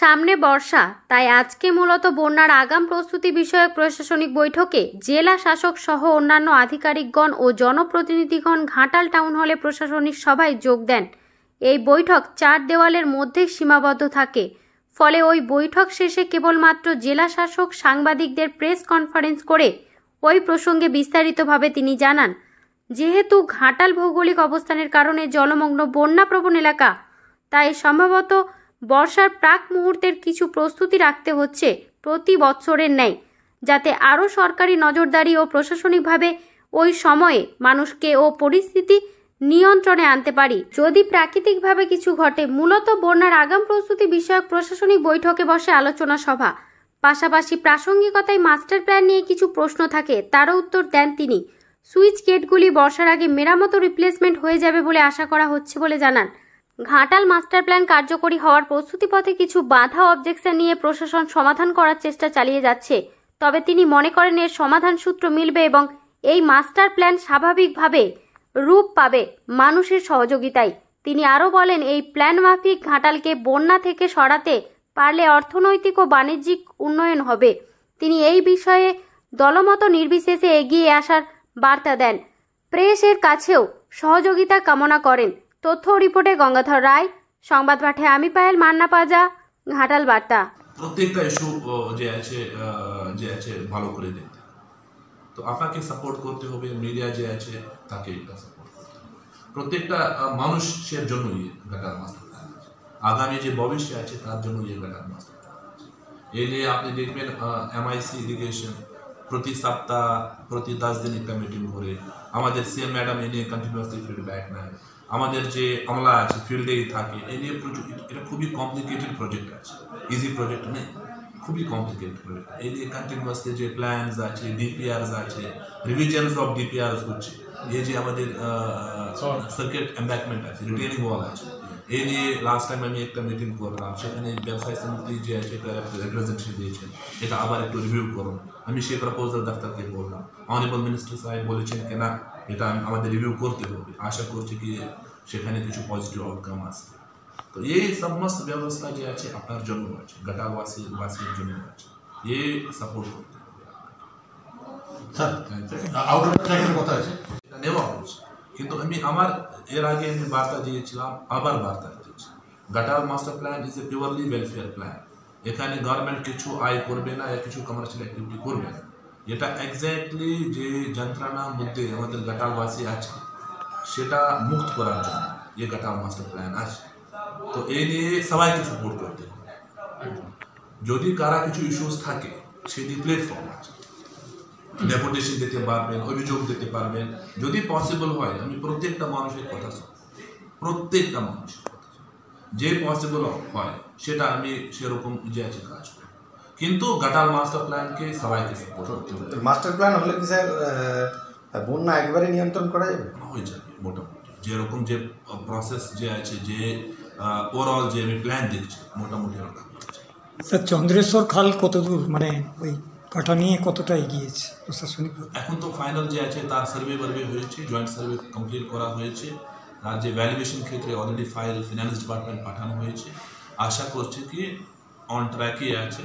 সামনে বর্ষা, তাই আজকে মূলত বন্যার আগাম প্রস্তুতি বিষয়ক প্রশাসনিক বৈঠকে জেলা শাসক সহ অন্যান্য আধিকারিকগণ ও জনপ্রতিনিধিগণ ঘাটাল টাউন হলে প্রশাসনিক সভায় যোগ দেন। এই বৈঠক চার দেওয়ালের মধ্যে সীমাবদ্ধ থাকে, ফলে ওই বৈঠক শেষে কেবলমাত্র জেলা শাসক সাংবাদিকদের প্রেস কনফারেন্স করে ওই প্রসঙ্গে বিস্তারিতভাবে তিনি জানান, যেহেতু ঘাটাল ভৌগোলিক অবস্থানের কারণে জলমগ্ন বন্যাপ্রবণ এলাকা, তাই সম্ভবত বর্ষার প্রাক মুহূর্তের কিছু প্রস্তুতি রাখতে হচ্ছে প্রতি বছরের ন্যায়, যাতে আরও সরকারি নজরদারি ও প্রশাসনিকভাবে ওই সময়ে মানুষকে ও পরিস্থিতি নিয়ন্ত্রণে আনতে পারি যদি প্রাকৃতিকভাবে কিছু ঘটে। মূলত বন্যার আগাম প্রস্তুতি বিষয়ক প্রশাসনিক বৈঠকে বসে আলোচনা সভা, পাশাপাশি প্রাসঙ্গিকতায় মাস্টার প্ল্যান নিয়ে কিছু প্রশ্ন থাকে, তারও উত্তর দেন তিনি। সুইচ গেটগুলি বর্ষার আগে মেরামত ও রিপ্লেসমেন্ট হয়ে যাবে বলে আশা করা হচ্ছে বলে জানান। ঘাটাল মাস্টার প্ল্যান কার্যকরী হওয়ার প্রস্তুতি পথে কিছু বাধা অবজেকশন নিয়ে প্রশাসন সমাধান করার চেষ্টা চালিয়ে যাচ্ছে, তবে তিনি মনে করেন এর সমাধান সূত্র মিলবে এবং এই মাস্টার প্ল্যান স্বাভাবিকভাবে রূপ পাবে মানুষের সহযোগিতায়। তিনি আরও বলেন, এই প্ল্যান মাফিক ঘাটালকে বন্যা থেকে সরাতে পারলে অর্থনৈতিক ও বাণিজ্যিক উন্নয়ন হবে। তিনি এই বিষয়ে দলমত নির্বিশেষে এগিয়ে আসার বার্তা দেন। প্রেসের কাছেও সহযোগিতা কামনা করেন। তথ্য রিপোর্টে গঙ্গাধর রায়, সংবাদ পাঠে আমি পায়েল, মান্না পাজা, ঘাটাল বার্তা। প্রত্যেকটা ইস্যু যে আছে ভালো করে দেখতে, তো আপনাকে সাপোর্ট করতে হবে, মিডিয়া যে আছে তাকে সাপোর্ট করতে হবে। প্রত্যেকটা মানুষের জন্যই ঘাটাল মাস্টার প্ল্যান আছে, আগামী যে ভবিষ্য আছে তার জন্য ঘাটাল মাস্টার প্ল্যান আছে। এই নিয়ে আপনি দেখবেন এমআইসি ইরিগেশন প্রতি সপ্তাহ প্রতি 10 দিন একটা মিটিং করে, আমাদের সিএম ম্যাডাম এ নিয়ে কন্টিনিউয়াসলি ফিডব্যাক নেয়, আমাদের যে আমলা আছে ফিল্ডেই থাকে। এই নিয়ে এটা খুবই কমপ্লিকেটেড প্রজেক্ট আছে, ইজি প্রজেক্ট নেই, খুবই কমপ্লিকেটেড প্রজেক্ট। এই নিয়ে কন্টিনিউয়াসলি যে প্ল্যানস আছে, ডিপিআরস আছে, রিভিশনস অফ ডিপিআরস হচ্ছে। এই যে আমাদের সার্কিট এম্ব্যাঙ্কমেন্ট আছে, রিটেনিং ওয়াল আছে, এই নিয়ে লাস্ট টাইম আমি একটা মিটিং করলাম, সেখানে ব্যবসায়ী সমিতি যে আছে এটা রিপ্রেজেন্টেশন দিয়েছেন, এটা আবার একটু রিভিউ করুন। আমি সেই প্রপোজাল দফতরকে বললাম, অনারেবল মিনিস্টার সাহেব বলেছেন যে না, এটা আমাদের রিভিউ করতে হবে, আশা করছি কি সেখানে কিছু পজিটিভ আউটকাম আসবে। তো এই সমস্ত ব্যবস্থা যে আছে আপনার জন্য আছে, ঘাটালবাসীর জন্য আছে, এই সাপোর্ট করতে হবে। কথা আছে এটা নেওয়া হয়েছে, কিন্তু আমি আমার এর আগে আমি বার্তা দিয়েছিলাম, আবার বার্তা দিয়েছি, Ghatal master plan is a purely welfare plan. এখানে গভর্নমেন্ট কিছু আয় করবে না, কিছু কমার্শিয়াল অ্যাক্টিভিটি করবে না। এটা এক্স্যাক্টলি যে যন্ত্রণার মধ্যে আমাদের ঘাটালবাসী আছে সেটা মুক্ত করার জন্য এই ঘাটাল মাস্টার প্ল্যান আছে। তো এই নিয়ে সবাইকে সাপোর্ট করতে হবে। যদি কারা কিছু ইস্যুস থাকে সেটি প্ল্যাটফর্ম আছে, ডেপুটেশন দিতে পারবেন, অভিযোগ দিতে পারবেন। যদি পসিবল হয় আমি প্রত্যেকটা মানুষের কথা শুনব, প্রত্যেকটা মানুষের কথা শুনব, যে পসিবল হয় সেটা আমি সেরকম যে আছে কাজ করব। কিন্তু ঘাটাল মাস্টার প্ল্যানকে সবাইকে সাপোর্ট করতে হবে। মাস্টার প্ল্যান হলে কি স্যার বন্যা একবারে নিয়ন্ত্রণ করা যাবে? হয়ে যাবে মোটামুটি, যেরকম যে প্রসেস যে আছে, যে ওভারঅল যে আমি প্ল্যান দেখছি মোটামুটি ওরকম হচ্ছে। স্যার চন্দ্রেশ্বর খাল কত দূর, মানে ওই কাটা নিয়ে কতটা এগিয়েছে প্রশাসনিক? এখন তো ফাইনাল যে আছে তার সার্ভে হয়েছে, জয়েন্ট সার্ভে কমপ্লিট করা হয়েছে, তার যে ভ্যালুয়েশন ক্ষেত্রে অলরেডি ফাইল ফিনান্স ডিপার্টমেন্ট পাঠানো হয়েছে। আশা করছি কি অন ট্র্যাকই আছে।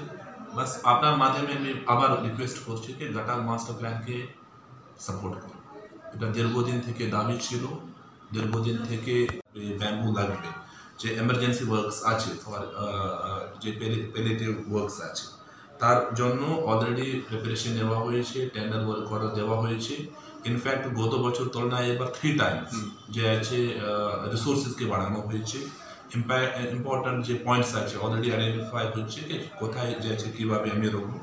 বাস আপনার মাধ্যমে আমি আবার রিকোয়েস্ট করছি কি ঘাটাল মাস্টার প্ল্যানকে সাপোর্ট করুন। এটা দীর্ঘদিন থেকে দাবি ছিল, দীর্ঘদিন থেকে ব্যাম্বু লাগবে, যে এমার্জেন্সি ওয়ার্কস আছে, যে প্যালিয়েটিভ ওয়ার্কস আছে, তার জন্য অলরেডি প্রিপারেশন নেওয়া হয়েছে, টেন্ডার ওয়ার্ক অর্ডার দেওয়া হয়েছে। ইনফ্যাক্ট গত বছর তুলনায় এবার 3 টাইমস যে আছে রিসোর্সেসকে বাড়ানো হয়েছে। ইম্পর্ট্যান্ট যে পয়েন্টস আছে অলরেডি আইডেন্টিফাই হচ্ছে কি কোথায় যে আছে কীভাবে আমি রাখবো,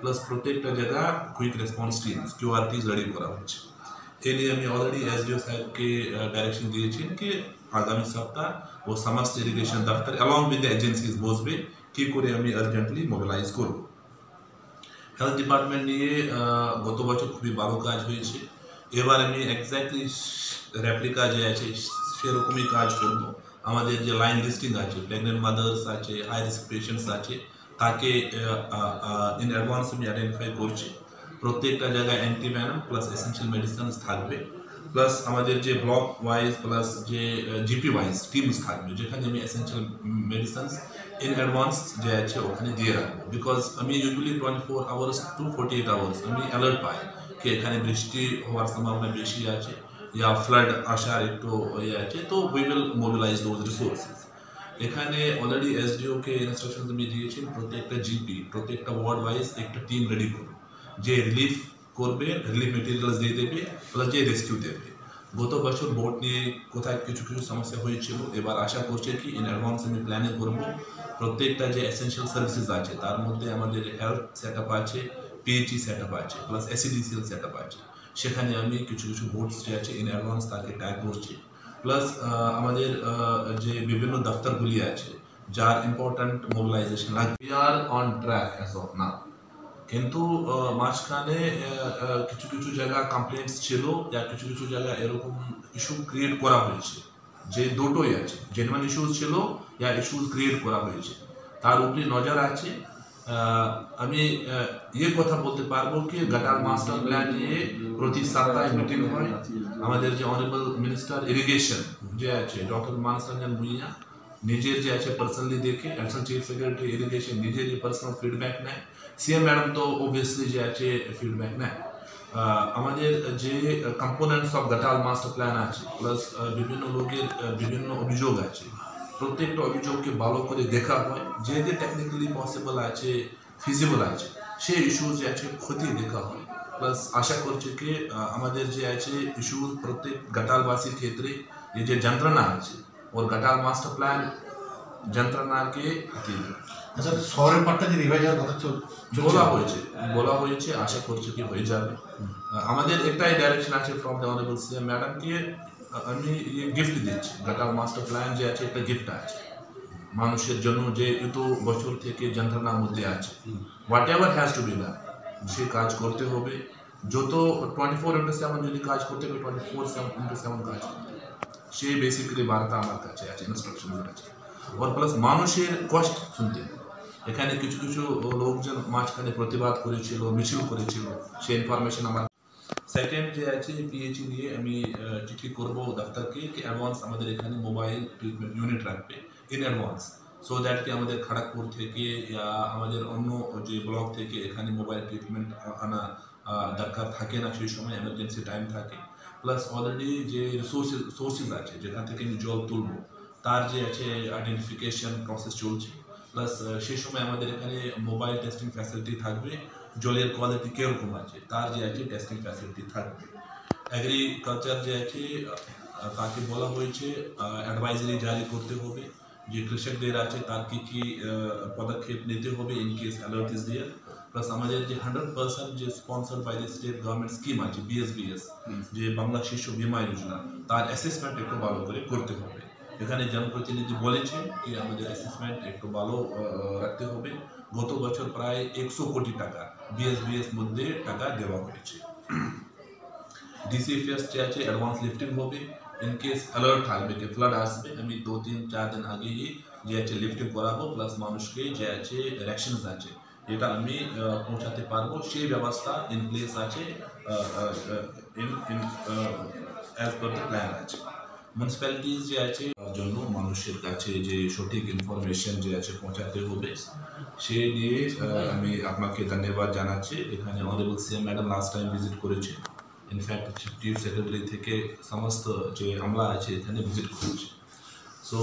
প্লাস প্রত্যেকটা জায়গা quick response teams QRTs ready করা হচ্ছে। এই নিয়ে আমি অলরেডি SDO সাহেবকে ডাইরেকশন দিয়েছি কি আগামী সপ্তাহ ও সমস্ত ইরিগেশন দপ্তর অ্যালং উইথ দ্য এজেন্সিজ বসবে, কী করে আমি আর্জেন্টলি মোবিলাইজ করব। হেলথ ডিপার্টমেন্ট নিয়ে গত বছর খুবই ভালো কাজ হয়েছে, এবার আমি এক্স্যাক্টলি রেপ্লিকা যে আছে সেরকমই কাজ করব। আমাদের যে লাইন লিস্টিং আছে, প্রেগনেন্ট মাদার্স আছে, হাই রিস্ক পেশেন্টস আছে, তাকে ইন অ্যাডভান্স আমি আইডেন্টিফাই করছি। প্রত্যেকটা জায়গায় অ্যান্টিভেনম প্লাস এসেন্সিয়াল মেডিসিনস থাকবে, প্লাস আমাদের যে ব্লক ওয়াইজ প্লাস যে জিপি ওয়াইজ টিমস থাকবে, যেখানে আমি এসেন্সিয়াল মেডিসিনস ইন অ্যাডভান্স যে আছে ওখানে দিয়ে রাখবো, বিকজ আমি ইউজুয়ালি 24 আওয়ার্স টু 48 আওয়ার্স আমি অ্যালার্ট পাই কি এখানে বৃষ্টি হওয়ার সম্ভাবনা বেশি আছে या ফ্লাড আসার একটু ইয়ে আছে, তো we will mobilise those resources. এখানে অলরেডি এসডিওকে ইনস্ট্রাকশন আমি দিয়েছি প্রত্যেকটা জিপি প্রত্যেকটা ওয়ার্ড ওয়াইজ একটা টিম রেডি করো, যে রিলিফ করবে, রিলিফ মেটেরিয়ালস দিয়ে দেবে, প্লাস যে রেস্কিউ দেবে। গত বছর বোট নিয়ে কোথায় কিছু কিছু সমস্যা হয়েছিল, এবার আশা করছি কি ইন অ্যাডভান্স আমি প্ল্যানিং করবো প্রত্যেকটা যে এসেনশিয়াল সার্ভিসেস আছে তার মধ্যে আমাদের হেলথ সেট আপ আছে, পিএইচই সেট আপ আছে, প্লাস এসিডিসিএল সেট আপ আছে, সেখানে আমি কিছু কিছু বোটস যে আছে ইন অ্যাডভান্স তাকে ট্যাগ করছি। প্লাস আমাদের যে বিভিন্ন দপ্তরগুলি আছে যার ইম্পর্ট্যান্ট মোবিলাইজেশন লাগবে, we are on track as of now. কিন্তু মাঝখানে কিছু কিছু জায়গা কমপ্লেন্টস ছিল, या কিছু কিছু জায়গা এরকম ইস্যু ক্রিয়েট করা হয়েছে, যে দুটোই আছে, জেনুইন ইস্যুস ছিল या ইস্যুস ক্রিয়েট করা হয়েছে, তার উপরে নজর আছে। আমি ये কথা বলতে পারবো কি গটার মাস্টার প্ল্যান নিয়ে প্রতি সপ্তাহে মিটিং হয়। আমাদের যে অনারেবল মিনিস্টার ইরিগেশন যে আছে ডক্টর মানস রঞ্জন ভুঁইয়া নিজের যে আছে পার্সোনালি দেখে, অ্যাডিশনাল চিফ সেক্রেটারি ইরিগেশন নিজের যে পার্সোনাল ফিডব্যাক নেয়, সিএম ম্যাডাম তো অবভিয়াসলি যে আছে ফিডব্যাক নেয়। আমাদের যে কম্পোনেন্টস অফ গটাল মাস্টার প্ল্যান আছে, প্লাস বিভিন্ন লোকের বিভিন্ন অভিযোগ আছে, প্রত্যেকটা অভিযোগকে ভালো করে দেখা হয়, যে যে টেকনিক্যালি পসিবল আছে, ফিজিবল আছে, সেই ইস্যু যে আছে খতিয়ে দেখা হয়। প্লাস আশা করছি কি আমাদের যে আছে ইস্যু প্রত্যেক গটালবাসীর ক্ষেত্রে এই যে যন্ত্রণা আছে ওর গটাল মাস্টার প্ল্যান যন্ত্রণাকে হাতিয়ে দেবে। আচ্ছা, শহরের পাটটা যে রিভাইজ হওয়ার কথা বলা হয়েছে, আশা করছি কি হয়ে যাবে। আমাদের একটাই ডাইরেকশন আছে ফ্রম দ্য অনারেবল সিএম ম্যাডামকে, আমি গিফট দিচ্ছি, গটাল মাস্টার প্ল্যান যে আছে একটা গিফট আছে মানুষের জন্য, যে এত বছর থেকে যন্ত্রণার মধ্যে আছে, whatever has to be done সে কাজ করতে হবে। যত 24/7 যদি কাজ করতে হবে 24/7 কাজ করতে হবে, সে বেসিক্যালি বার্তা আমার কাছে আছে, ইনস্ট্রাকশন আছে। আর প্লাস মানুষের কষ্ট শুনতে হবে। এখানে কিছু কিছু লোকজন মাঝখানে প্রতিবাদ করেছিল, মিছিল করেছিল, সেই ইনফরমেশন আমার। সেকেন্ড যে আছে পিএইচই নিয়ে আমি চিঠি করবো দপ্তরকে কি অ্যাডভান্স আমাদের এখানে মোবাইল ট্রিটমেন্ট ইউনিট রাখবে ইন অ্যাডভান্স, সো দ্যাট কি আমাদের খড়গপুর থেকে ইয়া আমাদের অন্য যে ব্লক থেকে এখানে মোবাইল ট্রিটমেন্ট আনা দরকার থাকে না, সেই সময় এমার্জেন্সি টাইম থাকে। প্লাস অলরেডি যে সোর্সেস আছে যেখান থেকে আমি জল তুলবো তার যে আছে আইডেন্টিফিকেশন প্রসেস চলছে। প্লাস সেই সময় আমাদের এখানে মোবাইল টেস্টিং ফ্যাসিলিটি থাকবে, জলের কোয়ালিটি কীরকম আছে তার যে আছে টেস্টিং ফ্যাসিলিটি থাকবে। এগ্রিকালচার যে আছে তাকে বলা হয়েছে অ্যাডভাইজারি জারি করতে হবে, যে কৃষকদের আছে তার কী কী পদক্ষেপ নিতে হবে in case alert is there. Plus আমাদের যে 100% যে sponsored by the state government scheme আছে বিএসবিএস, যে বাংলা শিশু বীমা যোজনা, তার অ্যাসেসমেন্ট একটু ভালো করে করতে হবে। এখানে জনপ্রতিনিধি বলেছেন কি আমাদের অ্যাসেসমেন্ট একটু ভালো রাখতে হবে। গত বছর প্রায় 100 কোটি টাকা বিএসবিএস মধ্যে টাকা দেওয়া হয়েছে। ডিসিএফএস যে আছে অ্যাডভান্স লিফটিং হবে, ইন কেস অ্যালার্ট থাকবে কি ফ্লাড আসবে, আমি 2-3-4 দিন আগেই যে আছে লিফটিং করাবো, প্লাস মানুষকে যে আছে রেকশনস আছে এটা আমি পৌঁছাতে পারবো, সেই ব্যবস্থা ইন প্লেস আছে, অ্যাজ পার দ্য প্ল্যান আছে। মিউনিসিপ্যালিটিস যে আছে তার জন্য মানুষের কাছে যে সঠিক ইনফরমেশন যে আছে পৌঁছাতে হবে, সে নিয়ে আমি আপনাকে ধন্যবাদ জানাচ্ছি। এখানে honourable CM madam last time visit করেছে, ইনফ্যাক্ট চিফ সেক্রেটারি থেকে সমস্ত যে আমলা আছে এখানে ভিজিট করেছে। সো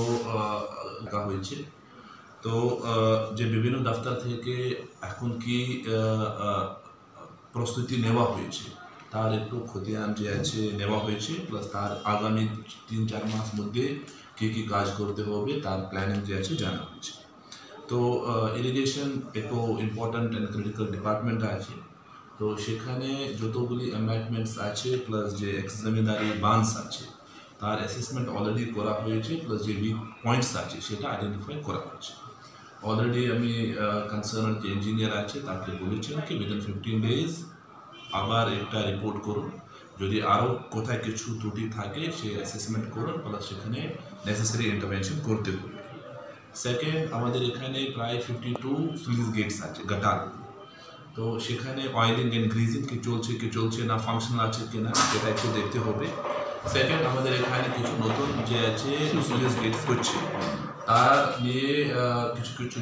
হয়েছে তো যে বিভিন্ন দপ্তর থেকে এখন কি প্রস্তুতি নেওয়া হয়েছে তার একটু খতিয়ান যে আছে নেওয়া হয়েছে, প্লাস তার আগামী 3-4 মাস মধ্যে কী কী কাজ করতে হবে তার প্ল্যানিং যে আছে জানা হয়েছে। তো ইরিগেশন একটু ইম্পর্ট্যান্ট অ্যান্ড ক্রিটিক্যাল ডিপার্টমেন্ট আছে, তো সেখানে যতগুলি এম্বাঙ্কমেন্টস আছে প্লাস যে জমিদারি বাঁধস আছে তার অ্যাসেসমেন্ট অলরেডি করা হয়েছে, প্লাস যে উইক পয়েন্টস আছে সেটা আইডেন্টিফাই করা হয়েছে। অলরেডি আমি কনসার্ন যে ইঞ্জিনিয়ার আছে তাকে বলেছেন কি উইদিন 15 days আবার একটা রিপোর্ট করুন, যদি আরও কোথায় কিছু ত্রুটি থাকে সে অ্যাসেসমেন্ট করুন, প্লাস সেখানে নেসেসারি ইন্টারভেনশন করতে হবে। সেকেন্ড, আমাদের এখানে প্রায় 52 স্লুইস গেটস আছে গটার, তো সেখানে অয়েলিং অ্যান্ড গ্রিজিং কি চলছে না, ফাংশনাল আছে কি না সেটা একটু দেখতে হবে। সেকেন্ড, আমাদের এখানে কিছু নতুন যে আছে স্লুইস গেটস হচ্ছে, তার নিয়ে কিছু কিছু